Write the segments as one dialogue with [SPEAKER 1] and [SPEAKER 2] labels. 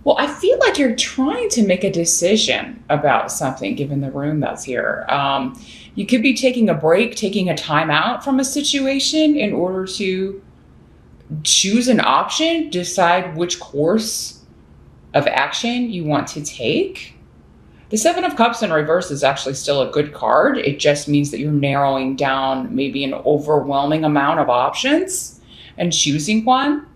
[SPEAKER 1] Well, I feel like you're trying to make a decision about something, given the room that's here. You could be taking a break, taking a time out from a situation in order to choose an option, decide which course of action you want to take. The Seven of Cups in reverse is actually still a good card. It just means that you're narrowing down maybe an overwhelming amount of options and choosing one.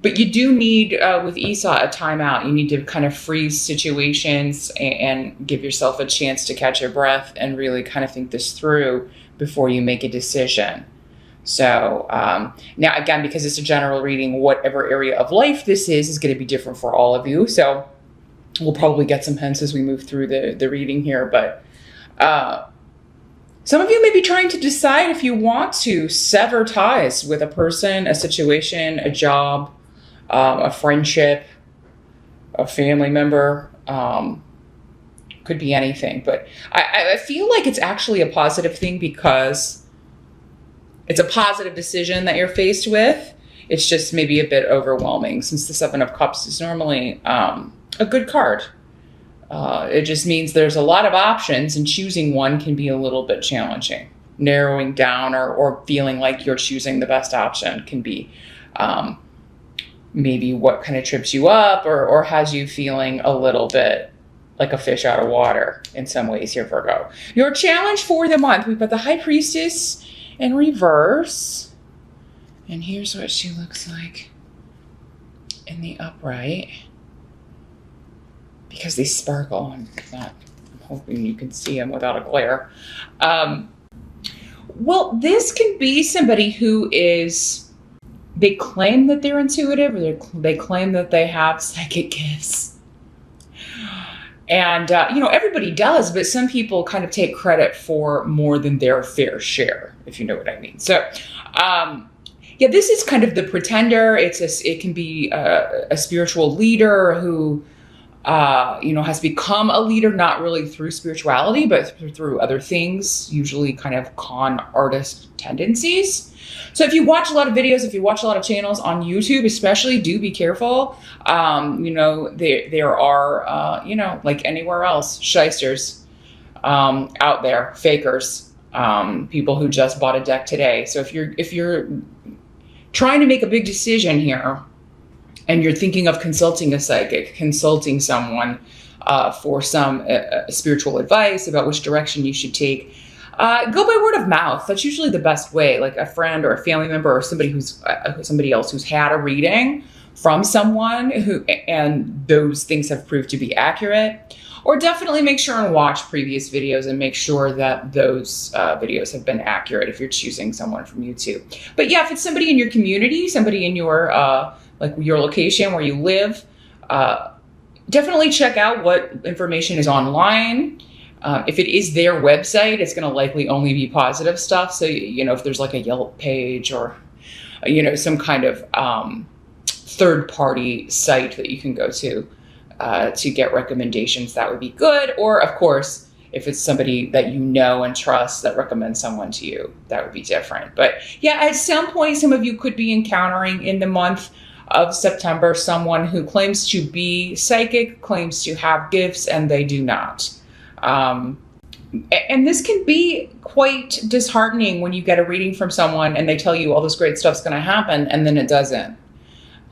[SPEAKER 1] But you do need, with Esau, a timeout. You need to kind of freeze situations and give yourself a chance to catch your breath and really kind of think this through before you make a decision. So now, again, because it's a general reading, whatever area of life this is going to be different for all of you. So we'll probably get some hints as we move through the reading here. But some of you may be trying to decide if you want to sever ties with a person, a situation, a job, a friendship, a family member, could be anything. But I feel like it's actually a positive thing because it's a positive decision that you're faced with. It's just maybe a bit overwhelming since the Seven of Cups is normally a good card. It just means there's a lot of options and choosing one can be a little bit challenging. Narrowing down or feeling like you're choosing the best option can be maybe what kind of trips you up or has you feeling a little bit like a fish out of water in some ways here, Virgo. Your challenge for the month, we've got the High Priestess in reverse. And here's what she looks like in the upright. Because they sparkle, I'm hoping you can see them without a glare. Well, this can be somebody who they claim that they're intuitive, or they claim that they have psychic gifts. And, everybody does, but some people kind of take credit for more than their fair share, if you know what I mean. So, this is kind of the pretender. It can be a spiritual leader who, has become a leader, not really through spirituality, but through other things, usually kind of con artist tendencies. So if you watch a lot of videos, if you watch a lot of channels on YouTube, especially, do be careful. There are, like anywhere else, shysters out there, fakers, people who just bought a deck today. So if you're trying to make a big decision here, and you're thinking of consulting a psychic, consulting someone for some spiritual advice about which direction you should take, go by word of mouth. That's usually the best way, like a friend or a family member or somebody else who's had a reading from someone and those things have proved to be accurate. Or definitely make sure and watch previous videos and make sure that those videos have been accurate if you're choosing someone from YouTube. But yeah, if it's somebody in your community, somebody in your your location where you live, definitely check out what information is online. If it is their website, it's going to likely only be positive stuff. So, if there's like a Yelp page or, some kind of third-party site that you can go to get recommendations, that would be good. Or, of course, if it's somebody that you know and trust that recommends someone to you, that would be different. But yeah, at some point, some of you could be encountering in the month of September someone who claims to be psychic, claims to have gifts, and they do not. And this can be quite disheartening when you get a reading from someone and they tell you all this great stuff's going to happen and then it doesn't.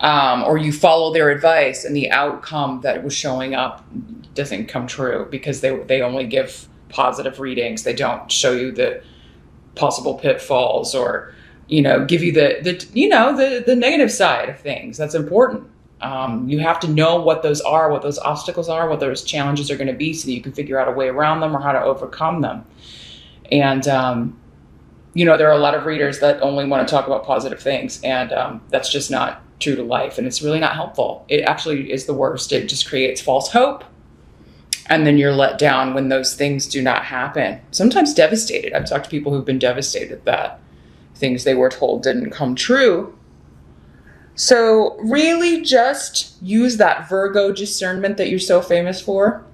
[SPEAKER 1] Or you follow their advice and the outcome that was showing up doesn't come true because they only give positive readings. They don't show you the possible pitfalls or give you the negative side of things. That's important. You have to know what those are, what those obstacles are, what those challenges are going to be so that you can figure out a way around them or how to overcome them. And, there are a lot of readers that only want to talk about positive things, and that's just not true to life, and it's really not helpful. It actually is the worst. It just creates false hope, and then you're let down when those things do not happen. Sometimes devastated. I've talked to people who've been devastated that things they were told didn't come true. So really just use that Virgo discernment that you're so famous for.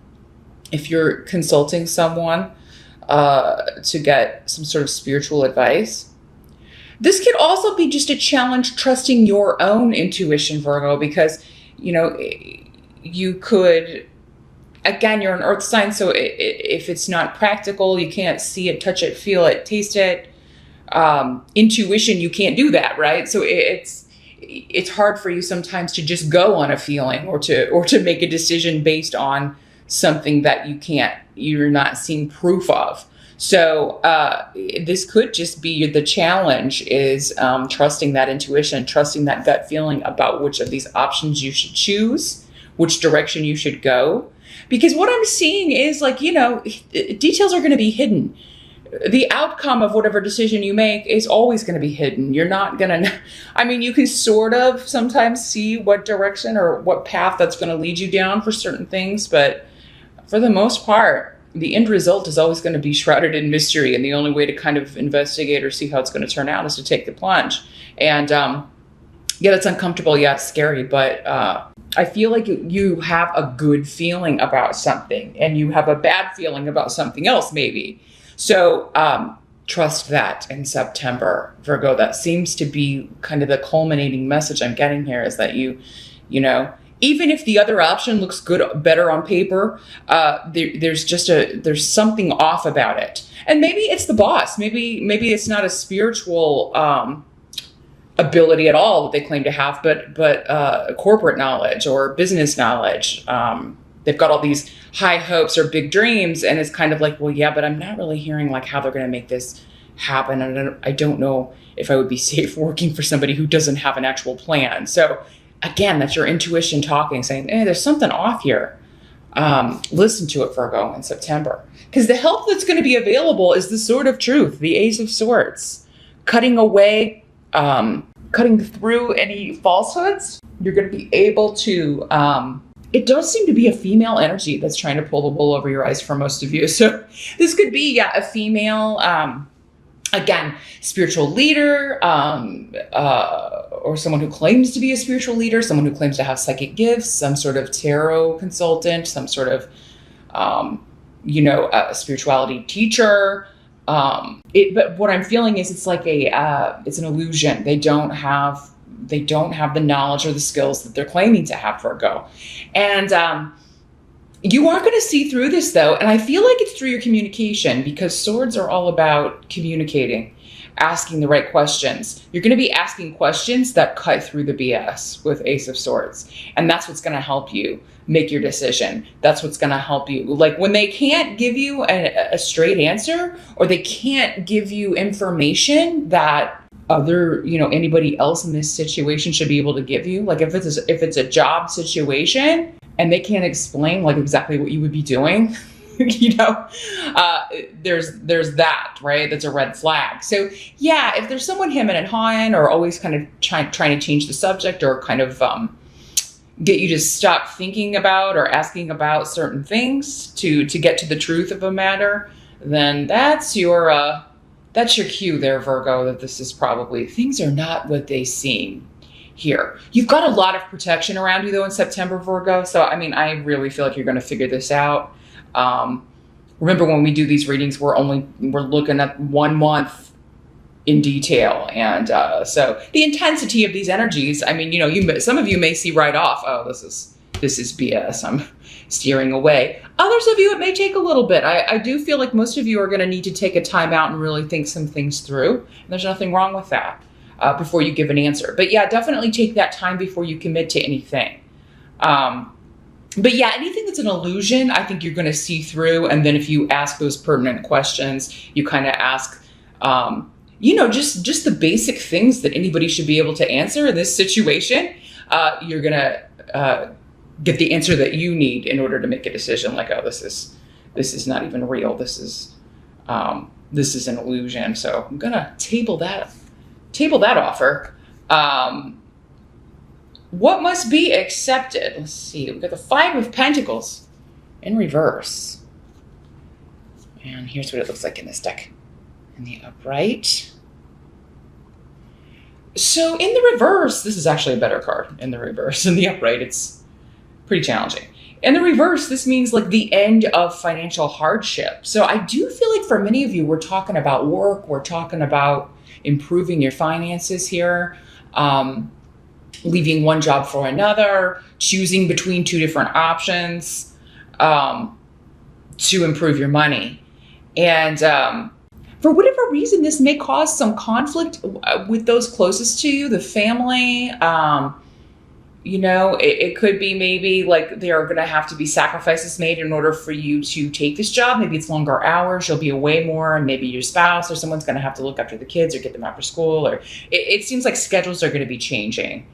[SPEAKER 1] If you're consulting someone to get some sort of spiritual advice. This could also be just a challenge trusting your own intuition, Virgo, because you know, you could, again, you're an earth sign. So if it's not practical, you can't see it, touch it, feel it, taste it, intuition, you can't do that. Right. So it's hard for you sometimes to just go on a feeling or to make a decision based on something that you're not seeing proof of. So this could just be the challenge is trusting that intuition, trusting that gut feeling about which of these options you should choose, which direction you should go. Because what I'm seeing is like, details are going to be hidden. The outcome of whatever decision you make is always going to be hidden. You're not going to, you can sort of sometimes see what direction or what path that's going to lead you down for certain things. But for the most part, the end result is always going to be shrouded in mystery. And the only way to kind of investigate or see how it's going to turn out is to take the plunge. And yeah, that's uncomfortable. Yeah, it's scary. But I feel like you have a good feeling about something and you have a bad feeling about something else, maybe. So trust that in September, Virgo. That seems to be kind of the culminating message I'm getting here is that you even if the other option looks better on paper, there's something off about it. And maybe it's the boss. Maybe it's not a spiritual ability at all that they claim to have, but corporate knowledge or business knowledge. They've got all these high hopes or big dreams, and it's kind of like, well, yeah, but I'm not really hearing like how they're going to make this happen. And I don't know if I would be safe working for somebody who doesn't have an actual plan. So again, that's your intuition talking, saying, there's something off here. Listen to it, Virgo, in September. Because the help that's going to be available is the sword of truth, the Ace of Swords. Cutting away, cutting through any falsehoods. You're going to be able to, it does seem to be a female energy that's trying to pull the wool over your eyes for most of you. So this could be, a female, again, spiritual leader, or someone who claims to be a spiritual leader, someone who claims to have psychic gifts, some sort of tarot consultant, some sort of, a spirituality teacher. But what I'm feeling is it's like it's an illusion. They don't have the knowledge or the skills that they're claiming to have, Virgo. And you are going to see through this, though. And I feel like it's through your communication, because swords are all about communicating, asking the right questions. You're going to be asking questions that cut through the BS with Ace of Swords. And that's what's going to help you make your decision. That's what's going to help you. Like when they can't give you a straight answer, or they can't give you information that anybody else in this situation should be able to give you. Like if it's a job situation and they can't explain like exactly what you would be doing, there's that, right? That's a red flag. So yeah, if there's someone hemming and hawing or always kind of trying to change the subject or kind of get you to stop thinking about or asking about certain things to get to the truth of a matter, then that's your cue there, Virgo, that this is probably, things are not what they seem here. You've got a lot of protection around you though in September, Virgo. So, I really feel like you're going to figure this out. Remember when we do these readings, we're looking at 1 month in detail. And, so the intensity of these energies, some of you may see right off, oh, this is BS. I'm steering away. Others of you, it may take a little bit. I do feel like most of you are going to need to take a time out and really think some things through. And there's nothing wrong with that before you give an answer. But yeah, definitely take that time before you commit to anything. But yeah, anything that's an illusion, I think you're going to see through. And then if you ask those pertinent questions, you kind of ask, just the basic things that anybody should be able to answer in this situation, you're going to get the answer that you need in order to make a decision. Like, oh, this is not even real. This is an illusion. So I'm gonna table that offer. What must be accepted? Let's see. We've got the 5 of Pentacles in reverse, and here's what it looks like in this deck. In the upright. So in the reverse, this is actually a better card. In the reverse, in the upright, it's pretty challenging. In the reverse, this means like the end of financial hardship. So I do feel like for many of you, we're talking about work. We're talking about improving your finances here. leaving one job for another, choosing between two different options to improve your money. And for whatever reason, this may cause some conflict with those closest to you, the family. It could be maybe like there are going to have to be sacrifices made in order for you to take this job. Maybe it's longer hours. You'll be away more, and maybe your spouse or someone's going to have to look after the kids or get them after school. Or it seems like schedules are going to be changing.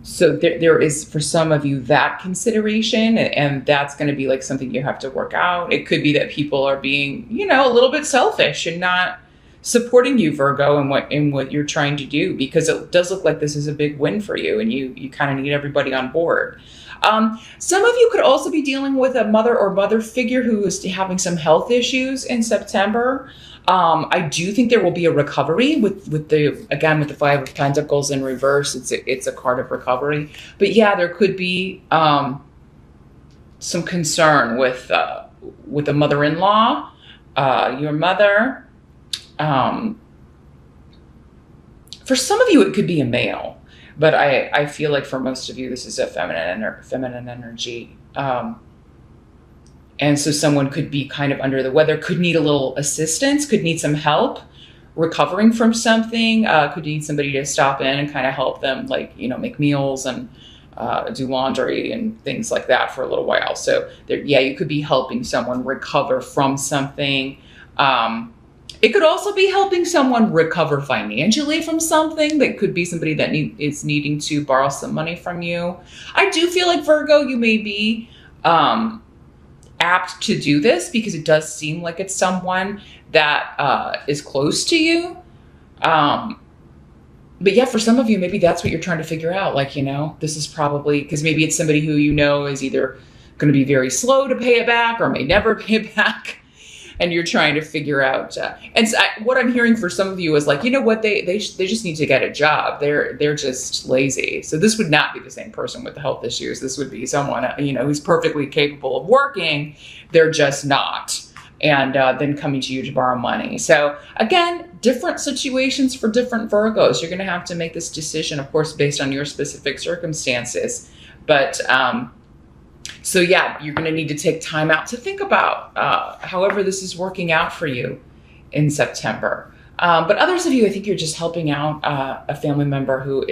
[SPEAKER 1] So there is, for some of you, that consideration, and that's going to be like something you have to work out. It could be that people are being, a little bit selfish and not supporting you, Virgo, in what you're trying to do, because it does look like this is a big win for you, and you kind of need everybody on board. Some of you could also be dealing with a mother or mother figure who is having some health issues in September. I do think there will be a recovery with the Five of Pentacles in reverse. It's a card of recovery, but yeah, there could be some concern with a mother-in-law, your mother. For some of you, it could be a male, but I feel like for most of you, this is a feminine energy. And so someone could be kind of under the weather, could need a little assistance, could need some help recovering from something, could need somebody to stop in and kind of help them, like, make meals and do laundry and things like that for a little while. So you could be helping someone recover from something. It could also be helping someone recover financially from something. That could be somebody that is needing to borrow some money from you. I do feel like, Virgo, you may be apt to do this because it does seem like it's someone that is close to you. But yeah, for some of you, maybe that's what you're trying to figure out. Like, this is probably because maybe it's somebody who is either going to be very slow to pay it back or may never pay it back. And you're trying to figure out, what I'm hearing for some of you is like, they just need to get a job. They're just lazy. So this would not be the same person with the health issues. This would be someone, who's perfectly capable of working. They're just not. And then coming to you to borrow money. So again, different situations for different Virgos. You're going to have to make this decision, of course, based on your specific circumstances. But so yeah, you're going to need to take time out to think about however this is working out for you in September. But others of you, I think you're just helping out a family member who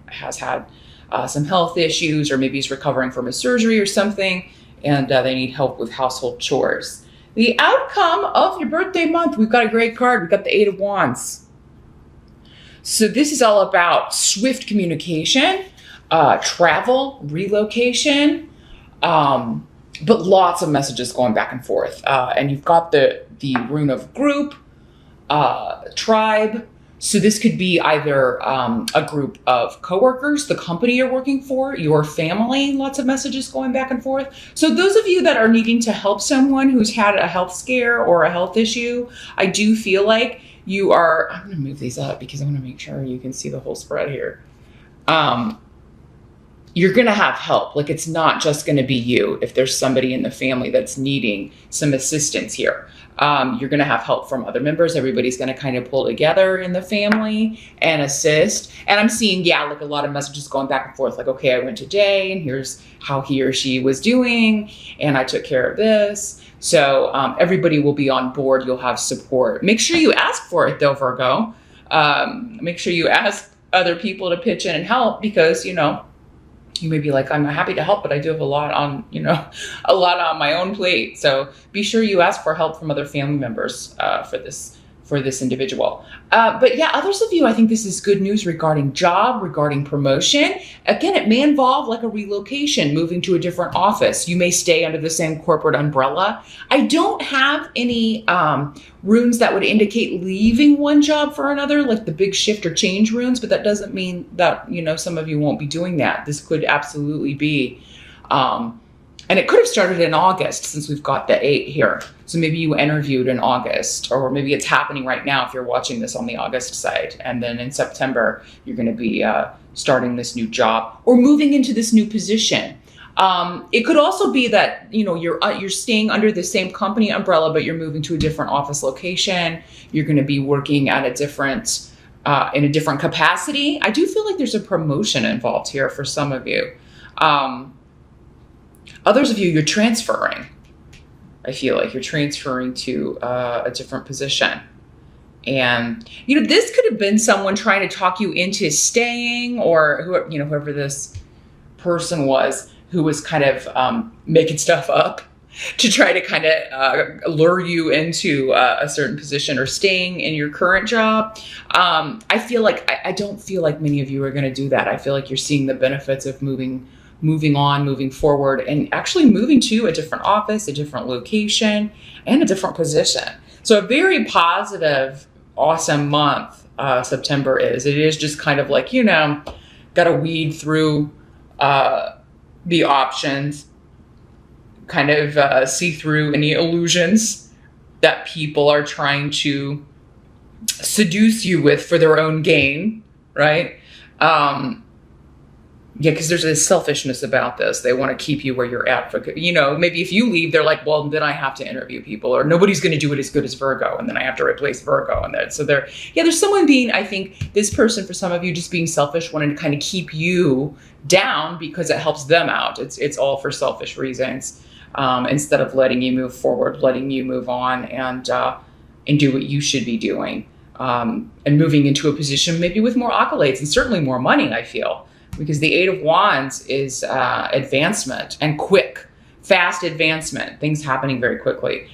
[SPEAKER 1] has had some health issues, or maybe is recovering from a surgery or something, and they need help with household chores. The outcome of your birthday month, we've got a great card. We've got the Eight of Wands. So this is all about swift communication, travel, relocation, but lots of messages going back and forth. And you've got the rune of group, tribe. So this could be either a group of coworkers, the company you're working for, your family, lots of messages going back and forth. So those of you that are needing to help someone who's had a health scare or a health issue, I do feel like you are, I'm going to move these up because I want to make sure you can see the whole spread here. You're going to have help. Like, it's not just going to be you. If there's somebody in the family that's needing some assistance here, you're going to have help from other members. Everybody's going to kind of pull together in the family and assist. And I'm seeing, like a lot of messages going back and forth. Like, okay, I went today and here's how he or she was doing, and I took care of this. So everybody will be on board. You'll have support. Make sure you ask for it though, Virgo. Make sure you ask other people to pitch in and help, because, you may be like, I'm happy to help, but I do have a lot on my own plate. So be sure you ask for help from other family members for this individual. But yeah, others of you, I think this is good news regarding job, regarding promotion. Again, it may involve like a relocation, moving to a different office. You may stay under the same corporate umbrella. I don't have any runes that would indicate leaving one job for another, like the big shift or change runes, but that doesn't mean that, some of you won't be doing that. This could absolutely be, and it could have started in August, since we've got the 8 here. So maybe you interviewed in August, or maybe it's happening right now if you're watching this on the August side. And then in September, you're going to be starting this new job or moving into this new position. It could also be that, you're staying under the same company umbrella, but you're moving to a different office location. You're going to be working at a different in a different capacity. I do feel like there's a promotion involved here for some of you. Others of you, you're transferring. I feel like you're transferring to a different position. And, this could have been someone trying to talk you into staying, or whoever this person was who was kind of making stuff up to try to kind of lure you into a certain position or staying in your current job. I feel like, I don't feel like many of you are going to do that. I feel like you're seeing the benefits of moving on, moving forward, and actually moving to a different office, a different location, and a different position. So a very positive, awesome month, September is. It is just kind of like, got to weed through the options, kind of see through any illusions that people are trying to seduce you with for their own gain, right? Yeah, because there's a selfishness about this. They want to keep you where you're at. Maybe if you leave, they're like, well, then I have to interview people, or nobody's going to do it as good as Virgo, and then I have to replace Virgo. And then, so there's someone being, I think this person, for some of you, just being selfish, wanting to kind of keep you down because it helps them out. It's all for selfish reasons, instead of letting you move forward, letting you move on and do what you should be doing, and moving into a position maybe with more accolades and certainly more money, I feel. Because the Eight of Wands is advancement and fast advancement, things happening very quickly.